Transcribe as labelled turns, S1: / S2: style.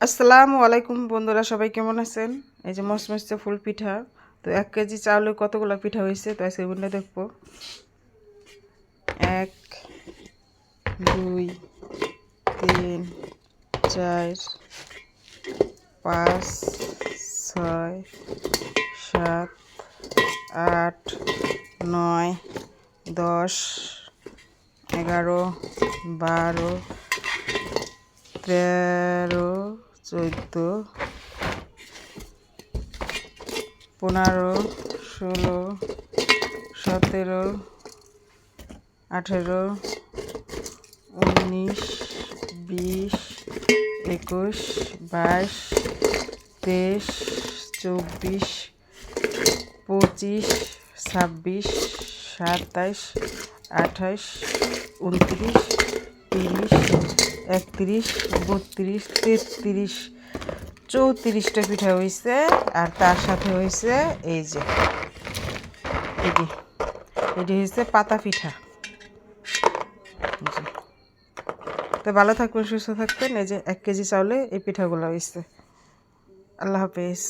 S1: আসসালামু আলাইকুম বন্ধুরা, সবাই কেমন আছেন? এই যে মচমচে ফুল পিঠা। তো 1 কেজি চাউলে কতগুলো পিঠা হয়েছে তো আজকে গুনে দেখবো। 1 2 3 4 5 6 7 8 9 10 11 12 13 14 15 16 17 18 19 20 21 22 23 24 25 26 27 28 29 30 31 32 33 34টা পিঠা হয়েছে। আর তার সাথে হয়েছে এই যে এটি হয়েছে পাতা পিঠা। তো ভালো থাকবেন, সুস্থ থাকবেন। এই যে 1 কেজি চাউলে এই পিঠাগুলো হয়েছে। আল্লাহ হাফেজ।